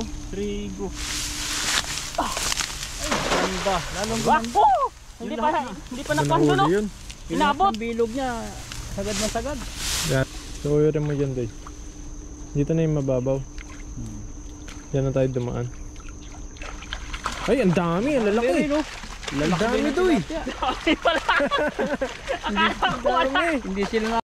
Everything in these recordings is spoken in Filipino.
3, go. Ganda. Lalong gumanda. Hindi pa nakuha no? Inabot. Yung bilog niya, sagad na sagad. Yan. So, yun mo dyan, Day. Dito na yung mababaw. Yan na tayo dumaan. Ay, ang dami. Ang lalaki. Ang dami, Doy. Dami pala. Akala ko wala. Hindi sila na.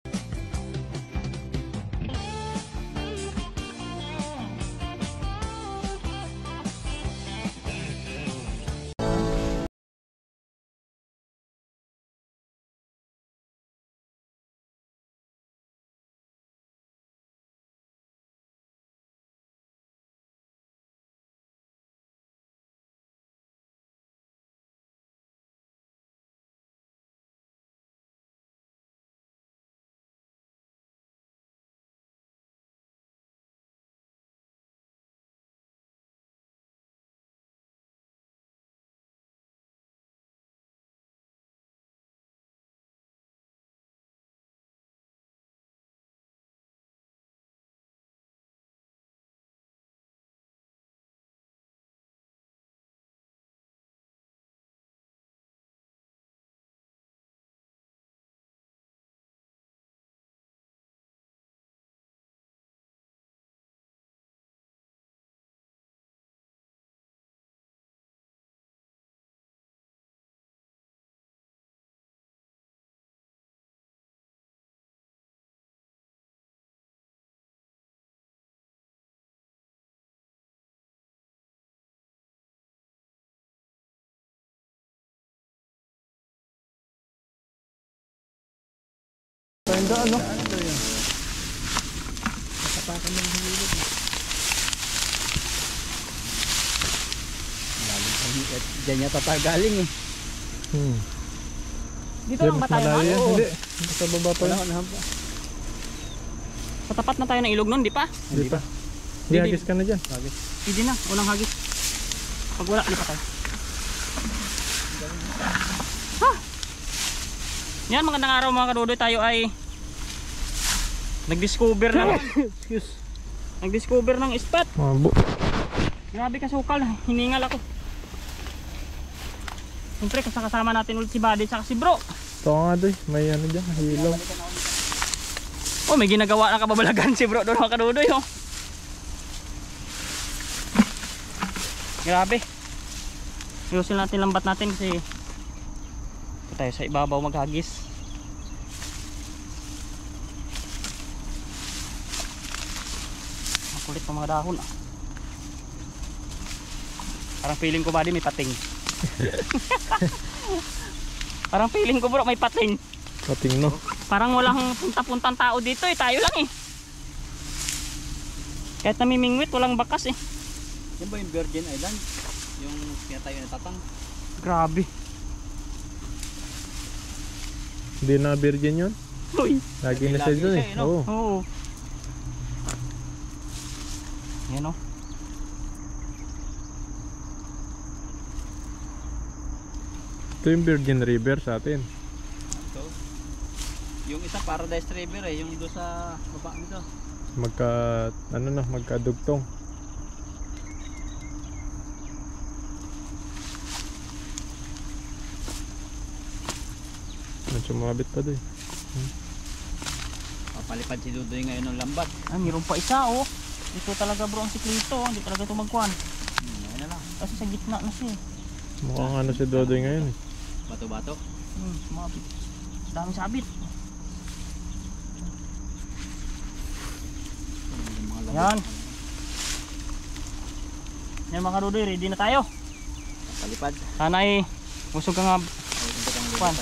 Penda ano? Nakapakan ng hilid. Diyan niya tatagaling eh. Dito lang ba tayo? Hindi. Sa baba pa yun. Sa tapat na tayo ng ilog nun, di pa? Hindi pa. Hindi, hagis ka na dyan. Hindi na, unang hagis. Pag wala, di pa tayo. Yan, magandang araw mga kadudoy, tayo ay nag-discover ng nag-discover ng spot. Grabe ka sukal, hiningal ako. Siyempre kasama natin ulit si Buddy at si Bro. Ito nga doy, may ano dyan, hilaw. Oh, may ginagawa na kababalagan si Bro doon mga kadudoy oh. Grabe. Ayusin natin lambat natin kasi tayo sa ibabaw maghagis. Makulit ng mga dahon ah. Parang feeling ko Buddy may pating. Parang feeling ko Bro may pating. Pating no. Parang walang punta-puntang tao dito eh, tayo lang eh. Kahit namimingwit walang bakas eh. Yan ba yung Virgin Island? Yung pinatayo na tatang? Grabe. Hindi na virgin yun? Uy. Lagi na siya doon eh. Oo. Oo. Yan o. Ito yung Virgin River sa atin. Ito. Yung isa Paradise River eh, yung doon sa baba nito. Magkadugtong. Sumabit pa doon. Papalipad si Dudoy ngayon ng lambat. Ah, mayroon pa isa oh. Ito talaga Bro ang siklito, hindi talaga ito magkuhan. Ayun na lang. Kasi sa gitna na siya. Mukhang ano si Dodoy ngayon eh. Bato-bato. Sumabit. Dami sabit. Yan. Yan mga Dudoy, ready na tayo. Palipad. Sana ay busog ka nga. Kuan.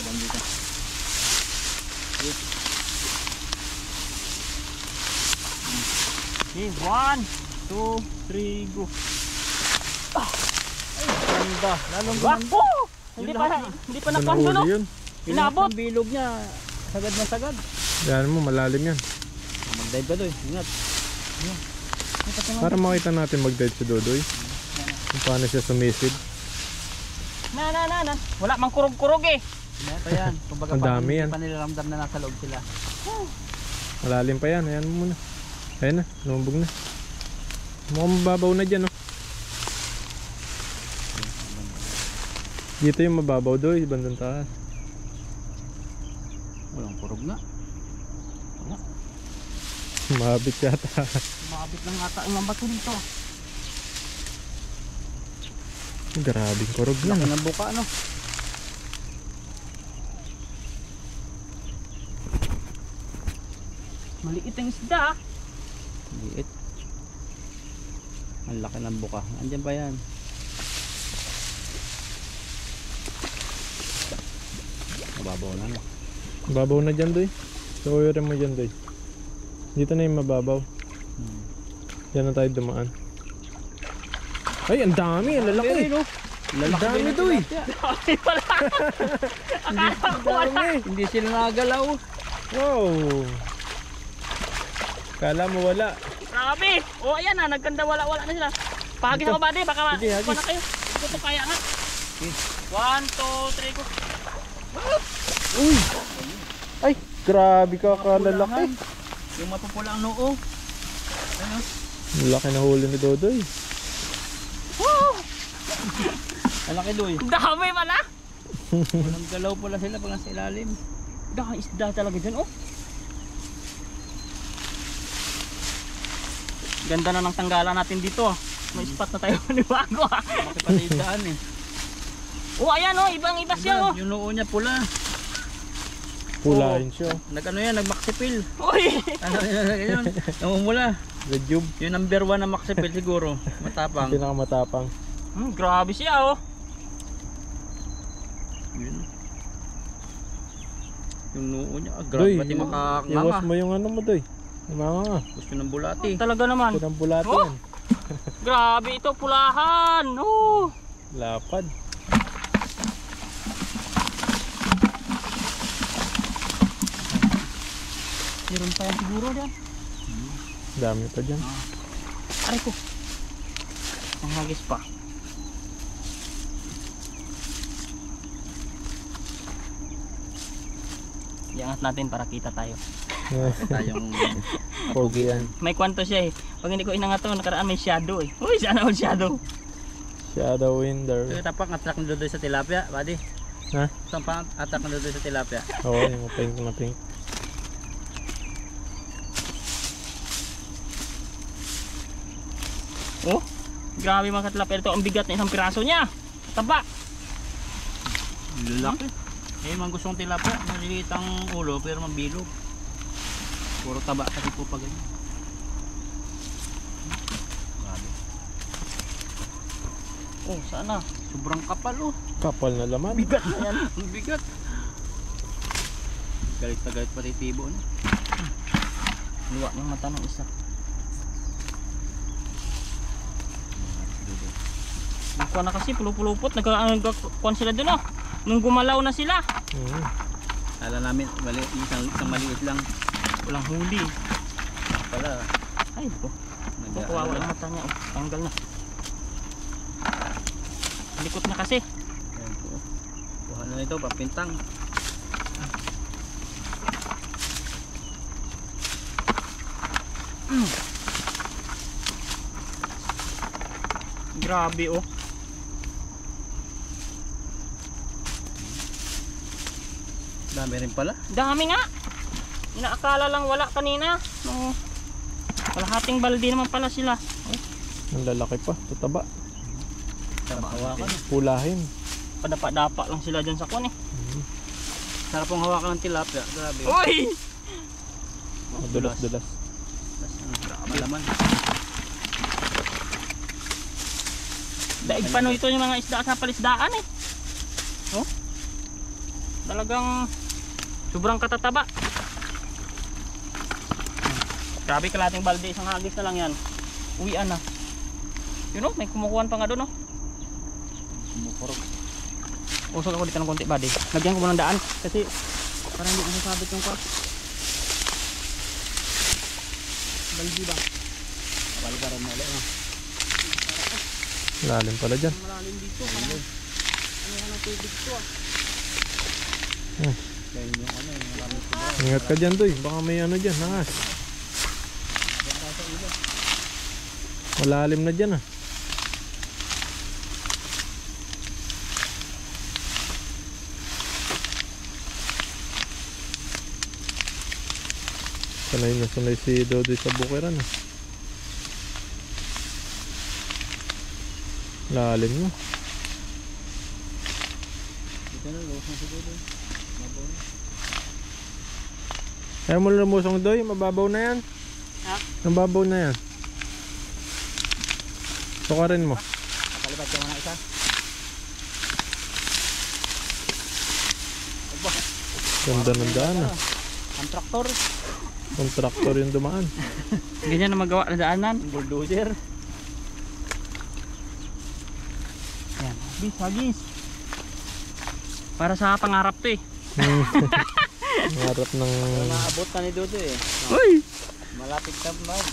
Okay, 1, 2, 3, go. Ganda. Lalong gumanda. Hindi pa nakuha no? Inabot. Yung bilog niya, sagad na sagad. Yan mo, malalim yan. Mag-dive ka doy, ingat. Para makita natin mag-dive si Dodoy. Kung paano siya sumisid. Na. Wala mang kurog-kurog eh. Ito yan. Kumbaga Ang dami yan. pa nilaramdam na nasa loob sila. Malalim pa yan. Ayan mo muna. Ayan na, lumubog na. Mukhang mababaw na dyan, oh. Dito yung mababaw doy, bandang taas. Walang kurog na. Mabit yata. Mabit lang ata ang bato dito. Grabing kurog na. Laki ng buka, no? Maliit ang isda. Liit. Ang laki ng buka. Andiyan ba yan? Mababaw na, no? Mababaw na dyan doy. Tuwirin mo dyan doy. Dito na yung mababaw. Diyan na tayo dumaan. Ay, ang dami, ang lalaki. Ang dami doy. Dami pala. Akala ko wala. Hindi sila nagalaw. Wow. Kala mo wala. Grabe. O ayan na, nagkanda wala-wala na sila. Pahagis ako ba, baka Sige, hagis. na kayo. Ito kaya nga. 1, 2, 3 ko. Uy. Ay, grabe ka kalalaki. Yung mapupula ang noo. Ano? Laki na huli ni Dodoy. Woo! Ang laki doy. Dami pala. Walang galaw pala sila pag nasa ilalim. Dami isda talaga dyan, oh. Ganda na ng tanggalan natin dito, ah. May spot na tayo manibago, ah. Makipatay yung daan eh. Oh, ayan, oh. Ibang-iba siya, oh. Yung noo niya pula. Pulahin siya. Nag-ano yan, nag-maxipil. Uy! Ano yun? Namumula. Rejuve. Yung number 1 na maxipil siguro. Matapang. Pinakamatapang. Grabe siya, oh. Yun. Yung noo niya. Doy, Grabe pati iwas makakanganga. mo yung ano mo Doy. Mga Gusto ng bulati. Talaga naman. ng bulati Oh! yan. Grabe ito, pulahan. Oh. Lapad. Meron pa yan siguro dyan. Dami pa dyan. Aray ko. Ang hagis pa. Iangat natin para kita tayo. Tayong Pogi yan. May kwanto siya, eh. Pag hindi ko inangat to, nakaraan may shadow, eh. Uy, sana all shadow. Shadow Winder. Ito tapak attract ng dodoy sa tilapia, buddy. Ha? Ito pang attract ng dodoy sa tilapia. Oo, yung pink na pink. Oh, grabe mga katlapel ito. Ang bigat na isang piraso niya. Taba. Lalaki. Eh, mga gustong tilapia, maliliit ang ulo pero mabilog. Puro taba kasi po pag ganyan. Grabe. Oh, sana. Sobrang kapal oh. Kapal na laman. Bigat na yan. Ang bigat. Galit na galit pati tibo niya. Luwa ng mata ng isa. Nagkuha na kasi, pulupulupot. Nagkuhan sila dun, oh. Nung gumalaw na sila. Kala namin, isang maliit lang. Walang huli. Pala, Ay, po. Kawawa yung mata niya, oh. Tanggal na. Likot na kasi. ayan po. Kuha na ito, papintang. Grabe, oh. Dami rin pala. Dami nga. Inaakala lang wala kanina. No. Kalahating balde naman pala sila. Ang lalaki pa. Tataba. Sarap hawakan. Pulahin. Padapa-dapa lang sila dyan sa kuwan, eh. Sarap ang hawakan ng tilapia. Grabe. Uy! Dulas-dulas. Malaman. Daig pa no ito yung mga isda sa palisdaan, eh. Oh. Talagang sobrang katataba. Grabe, kalating balde, isang hagis na lang yan. Uwian na. Yun, oh, may kumukuhan pa nga doon, oh. Kumukurog. Usog ako dito ng konti, buddy. Lagyan ko muna ng daan kasi parang hindi ko nasabit yung kwarto. Baldi ba? Balgaran na ulit. Lalim pala dyan. Malalim dito. Ano yan ang tubig to, ah. Dahil yung ano, yung maraming sobra. Ingat ka dyan Doy. Baka may ano dyan. Nangas. Malalim na dyan ah. Sanay na sanay si Dodi sa bukiran ah. Lalim mo. Dito na, lumusong si Dodoy. Mabaw na. Ayaw mo lumusong Doy, mababaw na yan. Ha? Mababaw na yan. Sukarin mo. Nakalipat ka muna isa. Aba, Ganda ng daan ah. ang traktor. Kontraktor yung dumaan. Ganyan na magawa na daanan. Bulldozer. Ayan, hagis, hagis. Para sa pangarap to eh. Harap ng... Naabot na ni Dodoy eh. Uy! Malapit ka mag.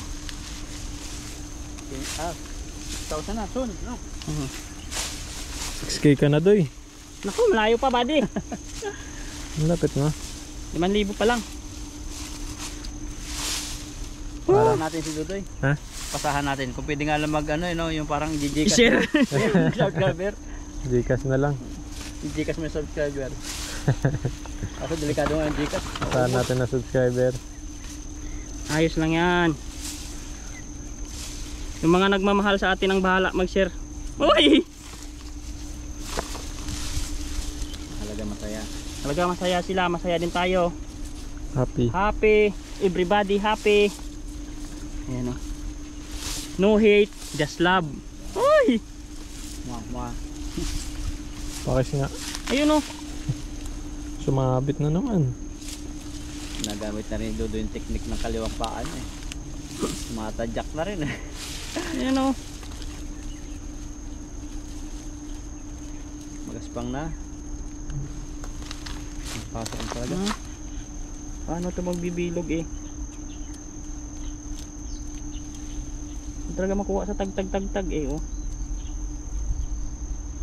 1,000 na, soon. No? 6K ka na Doy. Naku, malayo pa buddy. Malapit na. 5,000 pa lang. Para natin si Dodoy. Ha? Pasahan natin. Kung pwede nga lang mag ano, yung parang GG I-share. subscriber. Gcash na lang. GCash mo yung subscriber. Ako delikado nga yung GCash. Saan natin na subscriber. Ayos lang yan. Yung mga nagmamahal sa atin ang bahala mag-share. Uy! Halaga masaya. Talaga masaya sila, masaya din tayo. Happy. Happy, everybody happy. Ayan o. No hate, just love. Uy! Mwah. Pakis nga. Ayun o. Sumabit na naman. Nagamit na rin Dodo yung technique ng kaliwang paan eh. Matadyak na rin eh. Ayan o. Magaspang na. Pasok ang talaga. Paano ito magbibilog eh? Hindi talaga makuha sa tag eh oh.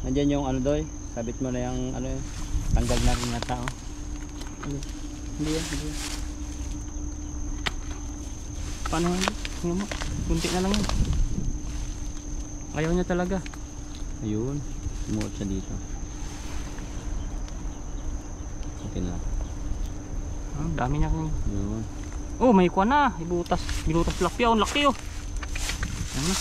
Nandiyan yung ano Doy. Sabit mo na yung ano yun. Tanggal na rin na tao. Hindi yan. Paano yan? Tingnan mo. Kunti na lang yan. Ayaw niya talaga. Ayun. Sumuot siya dito. Okay na. Dami niya kung... Ayun. Oh, may kuha na. Ibutas. Binutas lapya. Ang laki oh. Ayan na.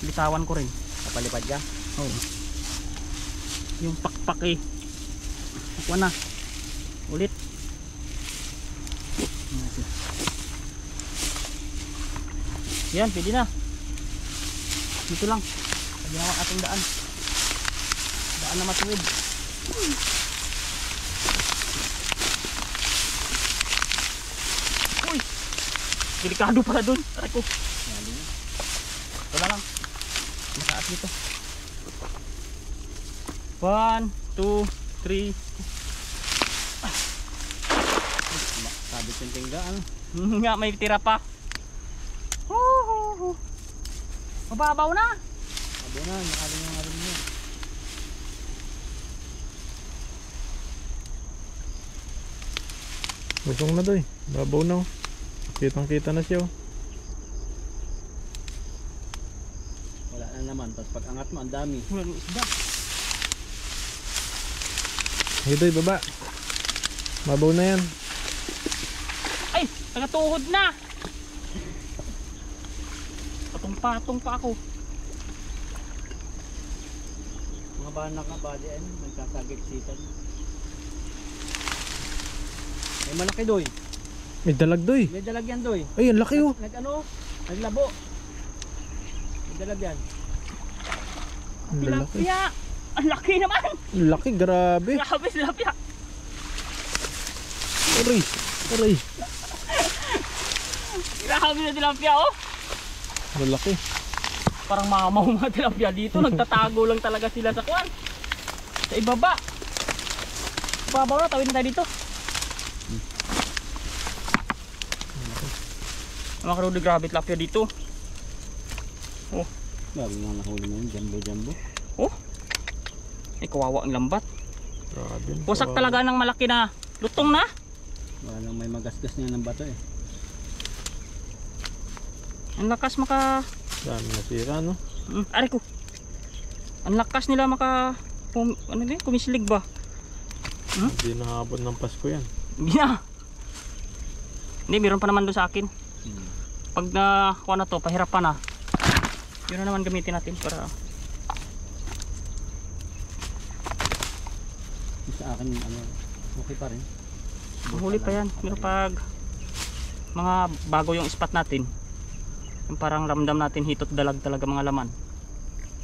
Bitawan ko rin. Kapalipad ka? Oh. Yung pakpak eh. Kuha na. Ulit. Yan, pwede na. Dito lang. Paginawa ating daan. Daan na matuwid. Uy! Delikado pala dun. Aray ko. Wala lang. Mataas dito. 1, 2, 3. Sabit yung tingga ano? Nga, may tira pa. Mababaw na. Abo na, nakaling yung alam niya. Busong na Doy. Babaw na oh. Kitang kita na siya oh. Wala na naman. Tapos pag angat mo, ang dami. Wala ng isda. Hey Doy, baba. Babaw na yan. Ay, nagatuhod na. Patong-patong pa ako. Mga banak na body ano, nagkasagit-sitan. May malaki Doy. May dalag Doy. May dalag yan Doy. Ay, ang laki oh. Nag-ano? Naglabo. May dalag yan. Ang lalaki. Tilapia. Ang laki naman. Ang laki, grabe. Grabe tilapia. Aray, aray. Grabe na tilapia oh. Ang laki. Parang mamaw mga tilapia dito. Nagtatago lang talaga sila sa kwan. Sa ibaba. Ibabaw na, tawid na tayo dito. Mga karudi, grabe tilapia dito. Oh, Grabe nga nahuli mo yun. Jumbo. oh. Ay, kawawa ang lambat. Grabe. Wasak talaga ng malaki na lutong na. Wala lang may magasgas niya ng bato eh. Ang lakas maka... Dami nasira, no? Aray ko. Ang lakas nila maka... ano din? Kumislig ba? Hindi nahabot ng Pasko yan. Hindi na. Hindi, meron pa naman doon sa akin. Pag nakuha na to, pahirapan na. Yun na naman gamitin natin para... Sa akin, ano, okay pa rin. Huli pa yan. Pero pag mga bago yung spot natin, yung parang ramdam natin hitot dalag talaga mga laman.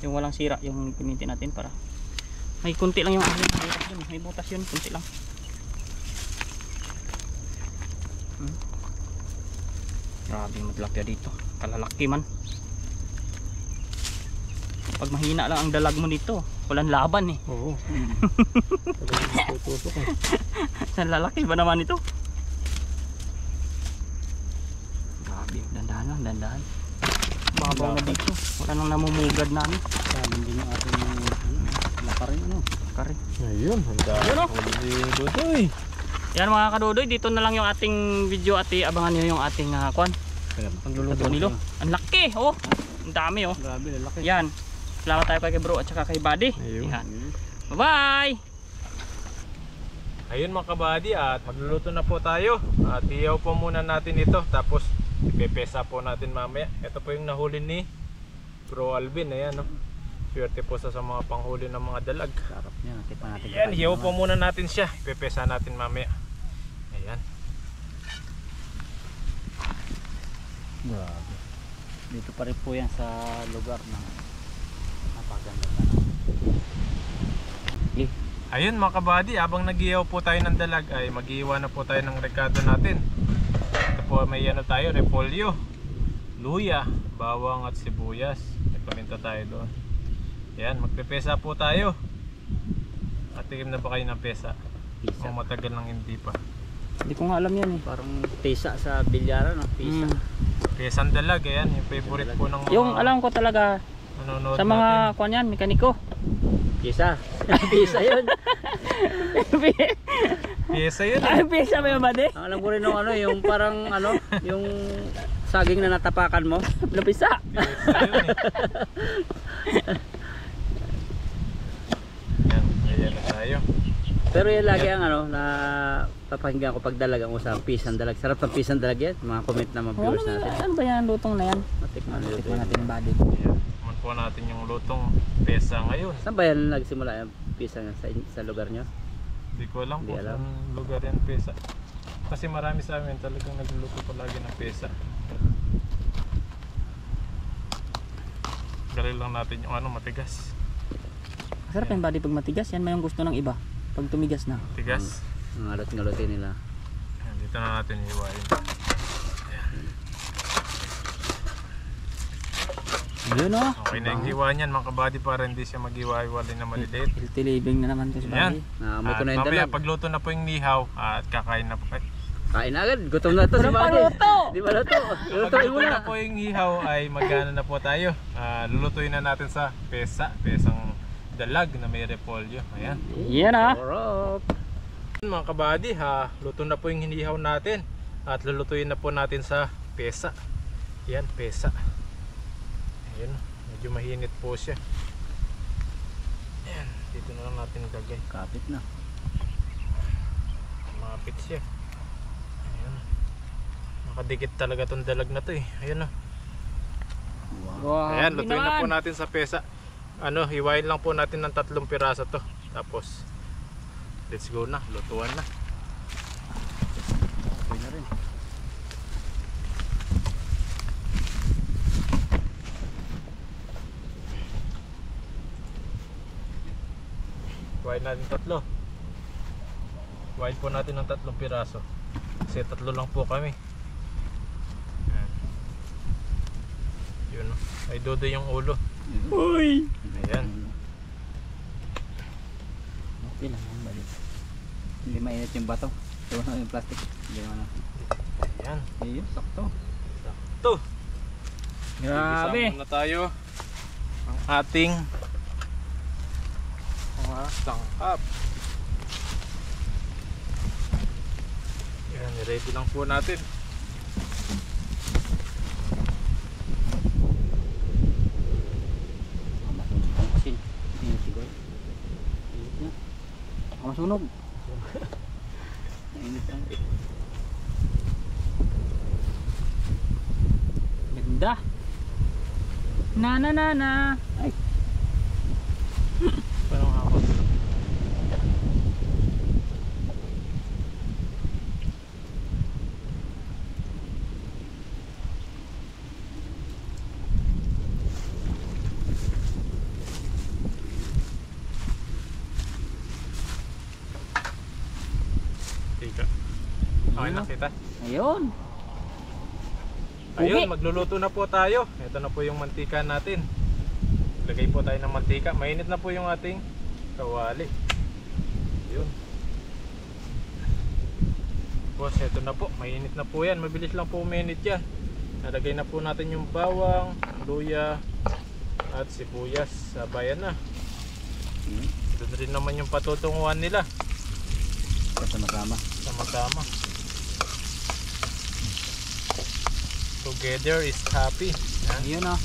Yung walang sira yung gamitin natin para may kunti lang yung alin. May butas yun, kunti lang. Grabe yung maglapya dito. Kalalaki man. Pag mahina lang ang dalag mo dito, walang laban eh. Oo. Talagang tutusok eh. Ang lalaki ba naman ito? Grabe, dandahan lang, dandahan. Babaw na dito. Wala nang namumugad namin. Sabi din yung ating laka rin, ano. Kari. Ayun, handa. Ayun, oh. Huli Dudoy. Yan mga kadudoy, dito na lang yung ating video at abangan nyo yung ating kwan. Pagluluto nilo. Ang laki, oh. Ang dami, oh. Grabe, lalaki. Yan. Salamat tayo kay bro at saka kay buddy. Ayun. Yan. Bye-bye! Ayun mga kabady, at magluluto na po tayo. At iyaw po muna natin ito. Tapos ipepesa po natin mamaya. Ito po yung nahuli ni Bro Alvin. Ayan, no? Swerte po sa mga panghuli ng mga dalag. Sarap niya, natikman natin. Ayan, iyaw po muna natin siya. Ipepesa natin mamaya. Ayan. Grabe. Dito pa rin po yan sa lugar na napaganda na. Ayun mga kabady, habang nag-iyaw po tayo ng dalag ay mag-iiwan na po tayo ng rekado natin. Ito po may ano tayo, repolyo, luya, bawang at sibuyas. Nagpaminta tayo doon. Yan, magpepesa po tayo. At tikim na ba kayo ng pesa? Pisa. O matagal nang hindi pa. Hindi ko nga alam yan eh. Parang pisa sa bilyara, no? Pisa. Pesang dalag, ayan, yung favorite po ng mga Yung alam ko talaga nanonood sa mga natin. kwan yan, mekaniko. Pisa. Pisa yun. Pesa yun eh. Ay, pisa ba yung buddy? Ang alam ko rin nung ano, yung parang ano, yung saging na natapakan mo. Lapisa. Pesa yun eh. Yan, ayan na tayo. Pero yan lagi ang ano, na papakinggan ko pag dalag ang usap, pisang dalag. Sarap ng pisang dalag yan. Mga comment na mga viewers natin. Ano ba yan, lutong na yan? Matikman Tikman natin yung buddy. Ayan, man po natin yung lutong pesa ngayon. Saan ba yan nagsimula yung pisang sa lugar nyo? Hindi ko alam Hindi kung alam. saan lugar yan pesa. Kasi marami sa amin talagang nagluluto palagi ng pesa. Galil lang natin yung ano, matigas. Masarap yung buddy pag matigas. Yan may yung gusto ng iba. Pag tumigas na. Tigas. Ngalot-ngalotin nila. Ayan, dito na natin iwain. Yun o. Okay na yung hiwa niyan mga kabady para hindi siya mag-iwa-iwalay na maliliit. Healthy living na naman to si Ayan. buddy. Naamoy At ko na yung mamaya dalag. pagluto na po yung nihaw at kakain na po kayo. Kain na agad. Gutom na to si Walang Buddy. paluto! Di ba luto? Lutuin Pagluto mo na. na po yung hihaw ay magkano na po tayo. Lulutuin na natin sa pesang dalag na may repolyo. Ayan. Yan ah. Sarap. Mga kabady, luto na po yung hinihaw natin at lulutuin na po natin sa pesa. Yan, pesa. Ayan, medyo mahinit po siya. Ayan, dito na lang natin gagay. Kapit na. Mapit siya. Ayan. Nakadikit talaga tong dalag na to eh. Ayan o. Wow. Ayan, lutuin na po natin sa pesa. Ano, hiwain lang po natin ng 3 piraso to. Tapos let's go na, lutuan na. Okay na rin. Hiwain natin 3. Hiwain po natin ng 3 piraso. Kasi 3 lang po kami. Ayan. Yun o. Ay dodo yung ulo. Uy! Ayan. Okay lang yan, Buddy. Hindi mainit yung bato. Ito na yung plastic. Hindi naman na. Ayan. Ayun, sakto. Sakto. Grabe. Igisa muna tayo ang ating mga sangkap. Ayan, ready lang po natin. masunog. Mainit ang... Ganda. Na. Ay, Parang hapon. Tika. Okay na kita. Ayun. Ayun, Ugi. magluluto na po tayo. Ito na po yung mantika natin. Lagay po tayo ng mantika. Mainit na po yung ating kawali. Yun. Boss, ito na po. Mainit na po yan. Mabilis lang po uminit yan. Nalagay na po natin yung bawang, luya, at sibuyas. Sabayan na. Doon rin naman yung patutunguhan nila. sama-sama. Sama-sama. Together is happy. Yan. Ayun oh.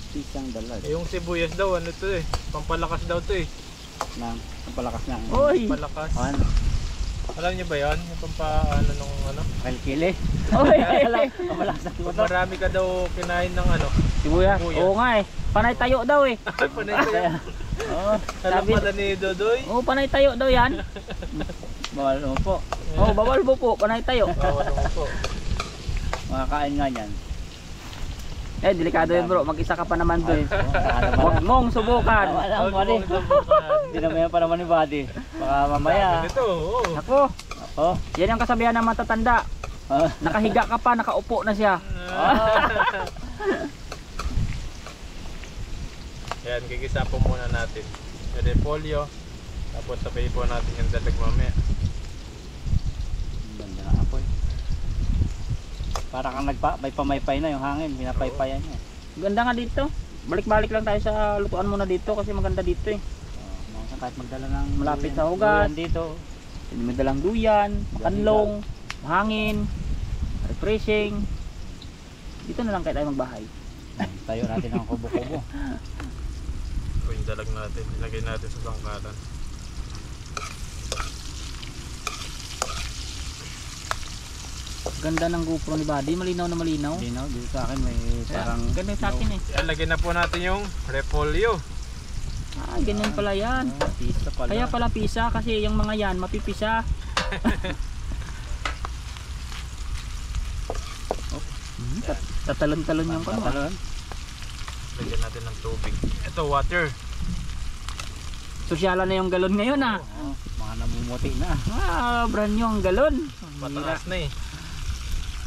Pisang dalag. Yung sibuyas daw, ano to eh. Pampalakas daw to eh. Nang palakas na. Oy. Palakas. Ano? Alam niyo ba yan? Yung pampaano nung ano? Kalkili. Oy. Palakas na Pag marami ka daw kinain ng ano. Sibuyas. Sibuyas. Oo nga eh. Panay tayo daw eh. Ay, panay ko yan. Oo. Alam Sabi- pala ni Dodoy. Oo, panay tayo daw yan. Bawal mo po. Oo, bawal po po. Panay tayo. Bawal naman po. Makakain nga niyan. Eh, delikado yun bro. Mag-isa ka pa naman doon. Huwag Huwag mong subukan. Walang Huwag mali. mong subukan. Hindi na maya pa naman ni Buddy. Baka mamaya. Sabi nito, oo. Ako, Oh. yan ang kasabihan ng matatanda. Nakahiga ka pa, nakaupo na siya. Yan, gigisa po muna natin. Yung repolyo. Tapos sabay po natin yung dalag mamaya. Ganda na apoy. Para kang may pamaypay na yung hangin. Pinapaypayan niya. Ganda nga dito. Balik-balik lang tayo sa lutuan muna dito kasi maganda dito eh. Mga kahit magdala ng Malapit duyan- sa hugas. duyan dito. May dalang duyan, makanlong, mahangin, refreshing. Dito na lang kayo tayo magbahay. Tayo natin ang kubo-kubo. Ito yung dalag natin. Ilagay natin sa sangkalan. Ganda ng GoPro ni Buddy, malinaw na malinaw. Hindi no, dito sa akin may parang Ganda sa akin eh. Ilagay na po natin yung repolyo. Ah, ganyan pala yan. pista pala. Kaya pala pisa kasi yung mga yan mapipisa. Tatalon-talon yung kano. Tatalon. Lagyan natin ng tubig. Ito, water. Sosyalan na yung galon ngayon ah. Oo, mga namumuti na. Ah, brand new ang galon. Pataas na eh.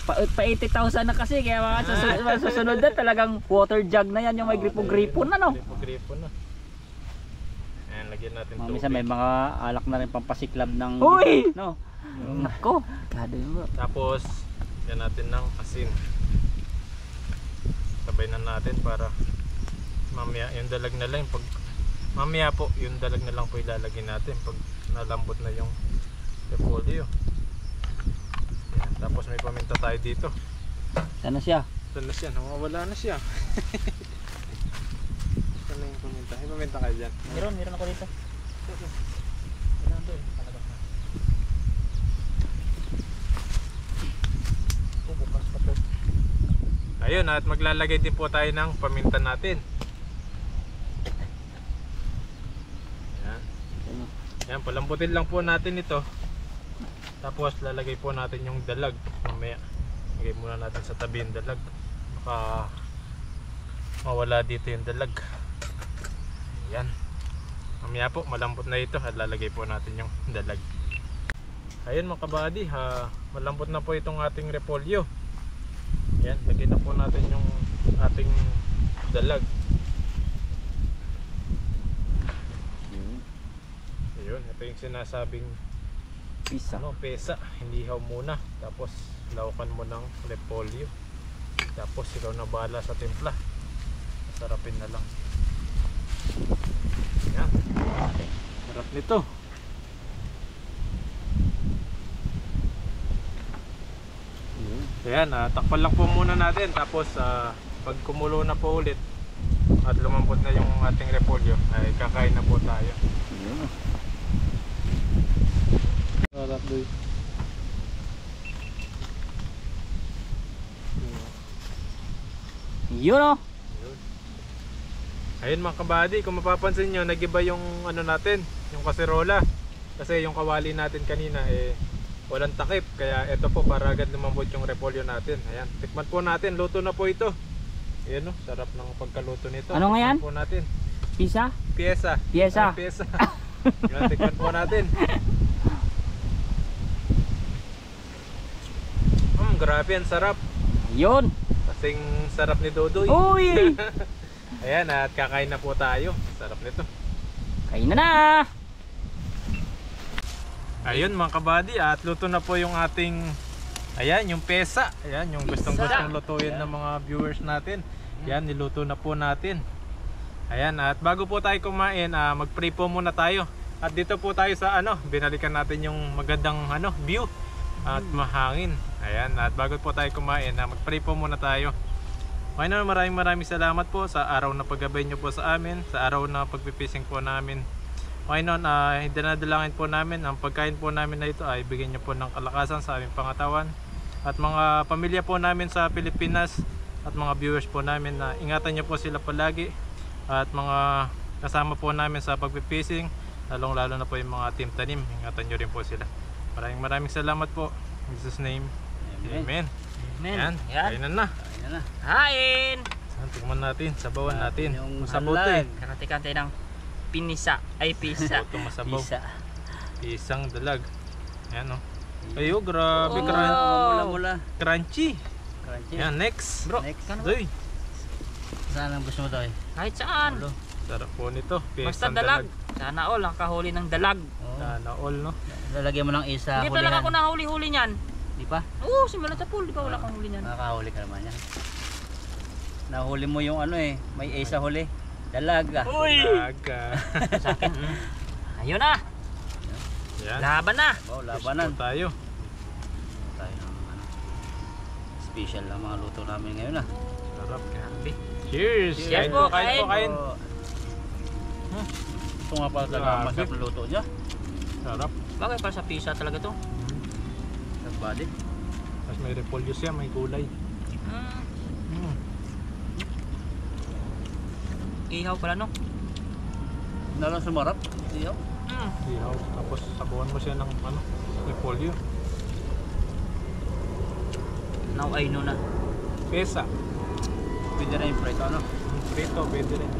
Pa 80,000 na kasi kaya mga susunod na talagang water jug na yan yung may gripo-gripo na no. Gripo na. Ayan, lagyan natin Mga tubig. minsan may mga alak na rin pampasiklab ng Uy! no. Nako, kada yun bro. Tapos, lagyan natin ng asin. Sabay na natin para mamaya yung dalag na lang. Pag mamaya po, yung dalag na lang po ilalagay natin pag nalambot na yung repolyo. Yan. Tapos may paminta tayo dito. Sana siya. Ito na siya, nawawala na siya. Ito na yung paminta. May paminta kayo dyan. Meron ako dito. Ayun, at maglalagay din po tayo ng paminta natin. Yan. Yan, palambutin lang po natin ito. Tapos lalagay po natin yung dalag mamaya. Lagay muna natin sa tabi yung dalag. Baka mawala dito yung dalag. Yan. Mamaya po, malambot na ito at lalagay po natin yung dalag. Ayun mga kabady, malambot na po itong ating repolyo. Yan, lagay na po natin yung ating dalag. Ayun, ito yung sinasabing Pisa. pesa, hindi haw muna. Tapos laukan mo ng repolyo. Tapos ikaw na bahala sa timpla. Sarapin na lang. Yan. Sarap nito. Ayan, takpan lang po muna natin. Tapos pag kumulo na po ulit, at lumambot na yung ating repolyo, ay kakain na po tayo. Yun. Sarap doy. Yun oh. Ayun mga kabady, kung mapapansin nyo, nag-iba yung ano natin, yung kaserola. Kasi yung kawali natin kanina walang takip, kaya ito po para agad lumambot yung repolyo natin. Ayan, tikman po natin, luto na po ito. Ayan, sarap ng pagkaluto nito. Ano nga yan? Tikman po natin. Pisa? Piesa. Piesa. Piesa. Ayan, tikman po natin. Grabe, ang sarap. Yun. Kasing sarap ni Dodoy. Uy! Ayan, at kakain na po tayo. Sarap nito. Kain na! Ayun mga kabady, at luto na po yung ating, ayan, yung pesa. Ayan, yung gustong lutuin ng mga viewers natin. Ayan, niluto na po natin. Ayan, at bago po tayo kumain, mag-pray po muna tayo. At dito po tayo sa binalikan natin yung magandang view at mahangin. Ayan, at bago po tayo kumain, mag-pray po muna tayo. Panginoon, maraming salamat po sa araw na paggabay nyo po sa amin, sa araw na pagpipising po namin. Panginoon, dinadalangin po namin ang pagkain po namin na ito ay bigyan nyo po ng kalakasan sa aming pangatawan. At mga pamilya po namin sa Pilipinas at mga viewers po namin, na ingatan nyo po sila palagi. At mga kasama po namin sa pagpipising, lalong lalo na po yung mga team tanim, ingatan nyo rin po sila. Maraming salamat po. In Jesus' name, Amen. Ayan, kainan na. Ayan na. Hain! Tingnan natin, sabawan natin. Yung Masabot halag. Kante-kante ng pinisa. Ay, pisa. Ito masabaw. Pisa. Isang dalag. Ayan o. Ayo, grabe, Mula-mula. crunchy. Crunchy. Ayan, next. Bro, Next. kano ba? Doy, Saan ang gusto mo daw eh? Kahit saan. Ulo. sarap po nito. Basta Isang dalag. Sana all, nakahuli ng dalag. Oo. Sana all, no? Lalagyan mo ng isa. Hindi pa lang ako nahuli-huli niyan. Di pa? Oo, simula sa pool. Di pa wala kang huli niyan. Nakakahuli ka naman yan. Nahuli mo yung may isa huli. Dalaga. Uy! Daga. Sa akin. Ayun na. Ayan. Laban na. Oh, Fish labanan. po tayo. Tayo ng special lang mga luto namin ngayon ah. Sarap. Grabe. Cheers! Cheers Kain po, po, kain po, kain. Oh. Ito nga pala talaga Grabe. masarap na luto niya. Sarap. Bagay para sa pisa talaga to. Nagbalik. Tapos may repolyo siya, may gulay. Mm. Ihaw pala no. Nalang sumarap. Iyo. Ihaw. Tapos sabawan mo siya ng repolyo. Now I know na. Pesa. Pwede na yung prito Prito, pwede rin.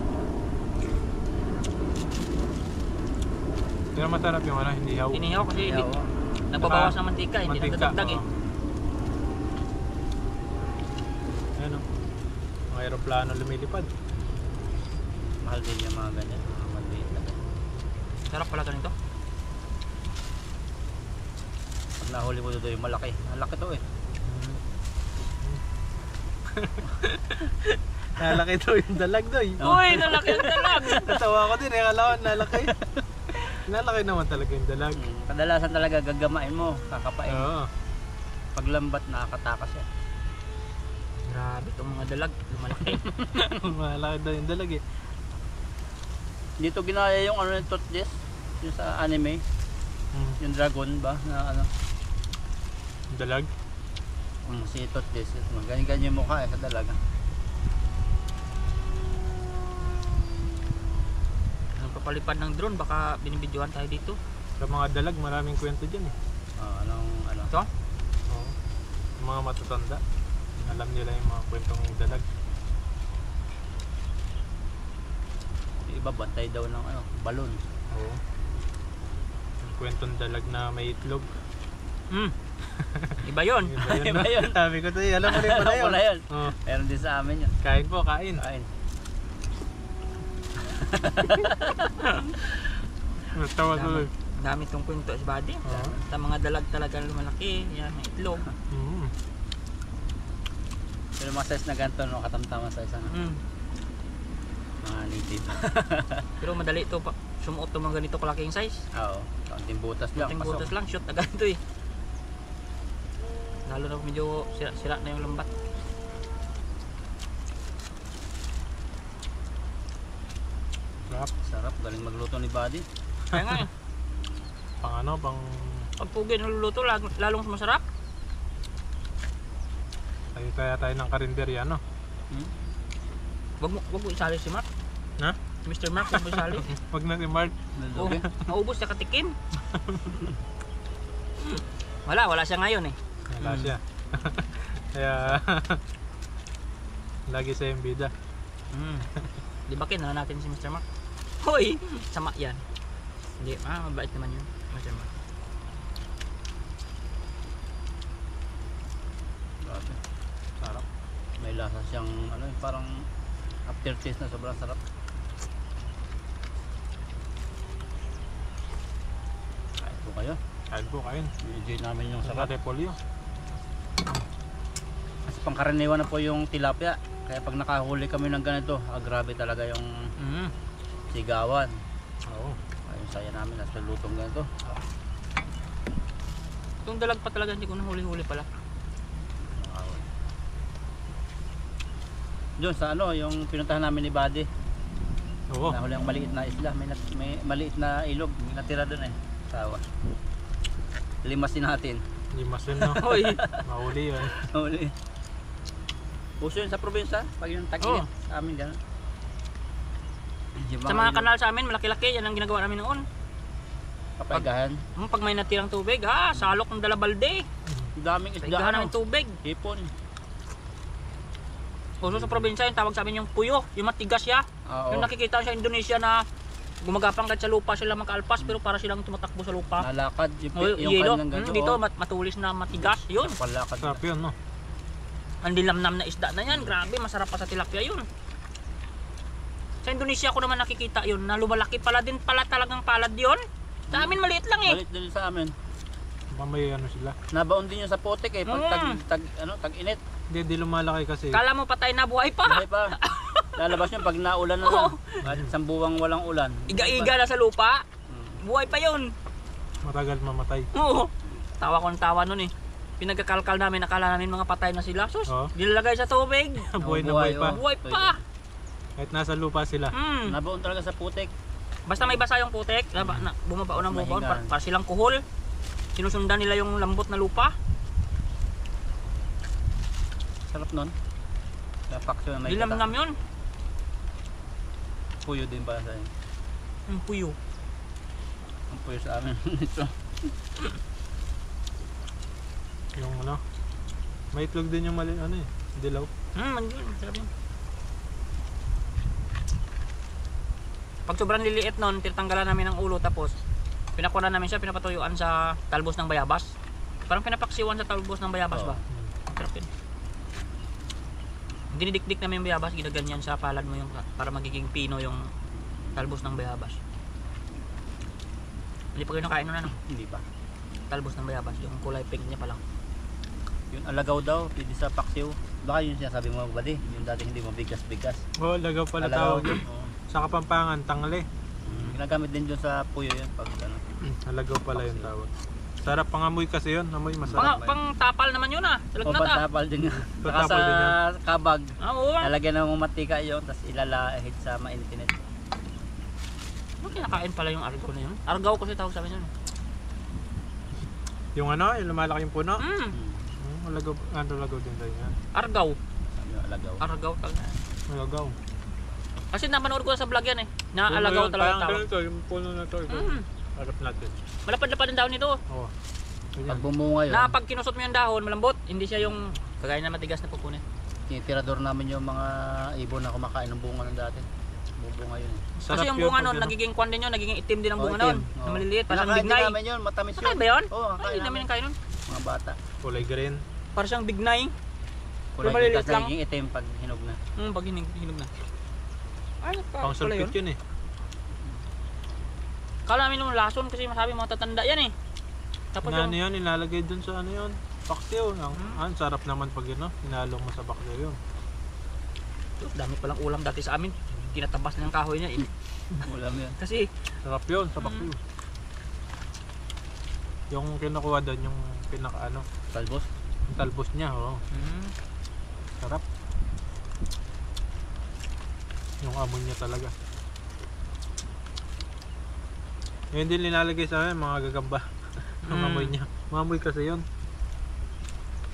Pero masarap yung hindi ihaw. Inihaw kasi Iyo. nagbabawas ng mantika. Hindi Mantika, nagdadagdag eh. oo. Ayan o. Mga aeroplano lumilipad. Mahal din yung mga ganyan. Mga maliit na ganyan. Sarap pala ganito. Pag nahuli mo doon yung malaki. Malaki to eh. Nalaki daw yung dalag doy. Uy, nalaki ang dalag. Natawa ko din, akala ko nalaki. Nalaki naman talaga yung dalag. Kadalasan talaga gagamain mo. Kakapain. Oo. Paglambat nakakatakas yan. Grabe itong mga dalag. Lumalaki. Malaki daw yung dalag eh. Dito ginaya yung yung toothpaste. Yung sa anime. Yung dragon ba? Na Dalag. si toothpaste. Ganyan yung mukha sa dalaga. Ang papalipad ng drone, baka binibidyohan tayo dito. Sa mga dalag, maraming kwento dyan eh. Ano? Ito? Oo. Yung mga matatanda, alam nila yung mga kwentong dalag. Yung iba bantay daw ng balon. Oo. Yung kwentong dalag na may itlog. Iba yun. Iba yun. Sabi ko sa'yo, alam mo rin pala yun. Wala yun. Oo. Meron din sa amin yun. Kain po, kain. Kain. Tawa tuloy. Dami itong kwento sa body. Oo. Sa mga dalag talaga malaki. Yan, may itlog. Pero mga size na ganito, no, katamtaman size mga native. Pero madali ito pa. Sumuot ito mga ganito kalaking size. Oo. Kaunting butas lang. Ting pasok. butas lang, shoot na ganito eh. Lalo na medyo sira na yung lambat. Sarap. Sarap, galing magluto ni Buddy. Kaya nga eh. Pang ano, pang... Pag pugi naluluto, lalong masarap. Tayo ng karinderya, no? Wag mo isali si Mark. Ha? Mr. Mark, wag mo isali. Wag na si Mark. Oh, maubos na katikim. Wala siya ngayon eh. Wala siya. Kaya... lagi sa yung bida. Di ba kina natin si Mr. Mark? Hoy! Sama yan. Hindi, mabait naman yun. Mr. Mark. Grabe. Sarap. May lasa siyang ano, parang aftertaste na sobrang sarap. Kahit po kayo. Kain po, kain. I-enjoy namin yung Sarap. sarap. Repolyo. Kasi pangkaraniwan na po yung tilapia. Kaya pag nakahuli kami ng ganito, grabe talaga yung sigawan. Oo. Yung saya namin nasa lutong ganito. Itong dalag pa talaga, hindi ko nahuli-huli pala. Wow. Doon sa ano, yung pinuntahan namin ni Buddy. Oo. Nahuli ang maliit na isla. May maliit na ilog. May natira doon eh. Sawa. Limasin natin. Limasin, no? Hoy! Mahuli yun. Huli. Puso yun sa probinsya. Pag yung tag-init sa amin gano'n. Yung Sa mga ilog, kanal sa amin, malaki-laki. Yan ang ginagawa namin noon. Papaigahan. Pag may natirang tubig, salok ng dalabalde. Ang daming isda. Paigahan namin Ano? tubig. Hipon. Puso sa probinsya, yung tawag sa amin yung puyo. Yung matigas siya. Oo. Yung nakikita sa Indonesia na gumagapang kahit sa lupa sila magkaalpas pero para silang tumatakbo sa lupa. Nalakad. Yung Yelo. kanilang ganito. Dito matulis na matigas. Yun. Palakad. Sarap yun, no? Ang dilamnam na isda na yan. Grabe, masarap pa sa tilapia yun. Sa Indonesia ko naman nakikita yun na lumalaki pala din pala talagang palad yun. Sa amin maliit lang eh. Balit din sa amin. Mamay ano sila. Nabaon din yun sa putik eh. Pag tag-init. Hindi lumalaki kasi. Kala mo patay na buhay pa. Buhay pa. Lalabas yun pag naulan na lang. Kahit isang buwang walang ulan. Iga-iga na sa lupa. Buhay pa yun. Matagal mamatay. Oo. Tawa ko ng tawa nun eh. Pinagkakalkal namin, akala namin mga patay na sila. Sus, Oo. nilalagay sa tubig. Buhay na buhay pa. Buhay pa. Kahit nasa lupa sila. Nabaon talaga sa putik. Basta may basa yung putik, bumabaon ng bumabaon Mahingan. para silang kuhol. Sinusundan nila yung lambot na lupa. Sarap nun. Napaksyo na may Dilamnam yun. Puyo din pala sa inyo. Puyo. Ang puyo sa amin. Ito. Yung ano. May itlog din yung mali, ano eh. Dilaw. Sarap yun. Pag sobrang liliit nun, titanggalan namin ng ulo tapos pinakuha namin siya, pinapatuyuan sa talbos ng bayabas. Parang pinapaksiwan sa talbos ng bayabas ba? Sarap yun. Dinidikdik namin yung bayabas, ginaganyan sa palad mo yung para magiging pino yung talbos ng bayabas. Hindi pa kayo nakain nun ano? Hindi pa. Talbos ng bayabas, yung kulay pink niya pa lang. Yung alagaw daw, pwede sa paksiw. Baka yun sinasabi mo Buddy. Yung dati hindi mo bigas-bigas. Oo, lagaw pala Alagaw. tawag yun. Oo. Sa Kapampangan, tangle. Ginagamit din dun sa puyo yun. Pag ano. Alagaw pala yung tawag. Sarap pangamoy kasi yun. Amoy masarap. Pang tapal naman yun O Talagnat pantapal din yun. Saka sa Pantapal din yun. kabag. Oo. Lalagyan ng matika yun. Tapos ilalahit sa mainit-init. Ano kinakain pala yung argaw na yun? Argaw kasi tawag sa amin yun. Yung ano, yung lumalaki yung puno. Hmm. Alagaw din tayo yan. Argaw. Sabi yung alagaw. Argaw talaga. Alagaw. Kasi napanood ko sa vlog yan eh. Na alagaw talaga yung tawag. Ganito, yung puno na to. Harap natin. Malapad-lapad ang dahon nito. Oo. Pag Ganyan. bumunga yun, Na pag kinusot mo yung dahon, malambot. Hindi siya yung kagaya na matigas na pupunin. tinitirador namin yung mga ibon na kumakain ng bunga ng dati. Bubunga yun. Sarap Kasi yung yun bunga pag nun, ano. nagiging kwan din yun, nagiging itim din ang bunga itim. nun. Na maliliit, parang Kinakain din bignay. namin yun, matamis yun. Nakain ba yun? Oo, Ay, kakain hindi namin namin. nakain nun. Mga bata. Kulay green. Parang siyang bignay. Kulay maliliit kita lang. nagiging itim pag hinog na. Pag hinog na. Ay, Pang pala yun. sulfit yun eh. Kala namin nung lason kasi masabi mga tatanda yan eh. Tapos Ano yung... yan, ilalagay dun sa ano yun. Paksiw. Ang sarap naman pag yun, no? Inalong mo sa paksiw yun. Dami palang ulam dati sa amin. Tinatabas na ng kahoy niya. Ulam yan. Kasi Sarap yun sa paksiw. Yung kinukuha doon, yung pinaka ano, Talbos. yung talbos niya, oo. Sarap. Yung amoy niya talaga. Yun din nilalagay sa amin, mga gagamba. Ang amoy niya. Mamoy kasi yun.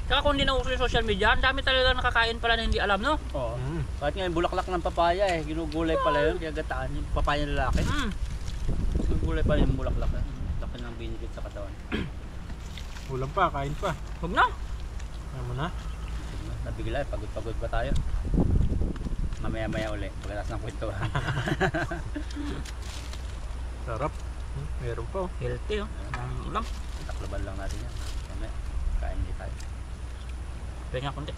Saka kung hindi na uso yung social media, ang dami talaga nakakain pala na hindi alam, no? Oo. Mm. Kahit nga yung bulaklak ng papaya eh, ginugulay pala yun, kaya gataan yung papaya ng lalaki. Ginugulay pala yung bulaklak na. Laki ng binigit sa katawan. Ulam pa, kain pa. Huwag na. Kaya mo na. Nabigla eh, pagod-pagod pa tayo. Mamaya-maya uli, pagkatapos ng kwentuhan. Sarap. Meron pa oh. Healthy, oh. Ang ulam. Takloban lang natin yan. Mamaya, kain din tayo. Kaya nga kundi.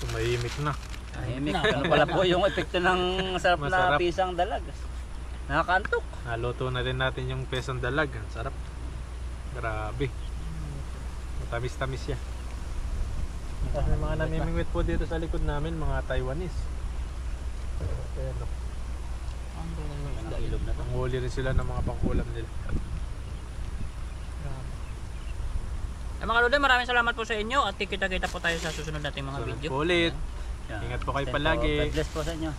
Tumahimik na. Tahimik. Ano pala po yung epekto ng sarap na Masarap. pisang dalag. Nakakantok. Naluto na rin natin yung pesang dalag. Ang sarap. Grabe. Matamis-tamis siya. Tapos may mga namimingwit po dito sa likod namin, mga Taiwanese. Ayan, oh. Ang ilog na to. Nanghuli rin sila ng mga pangkulam nila. Mga Lode, maraming salamat po sa inyo at kita-kita po tayo sa susunod nating mga video. Ulit. Yan. Ingat po kayo Tempo, palagi. God bless po sa inyo.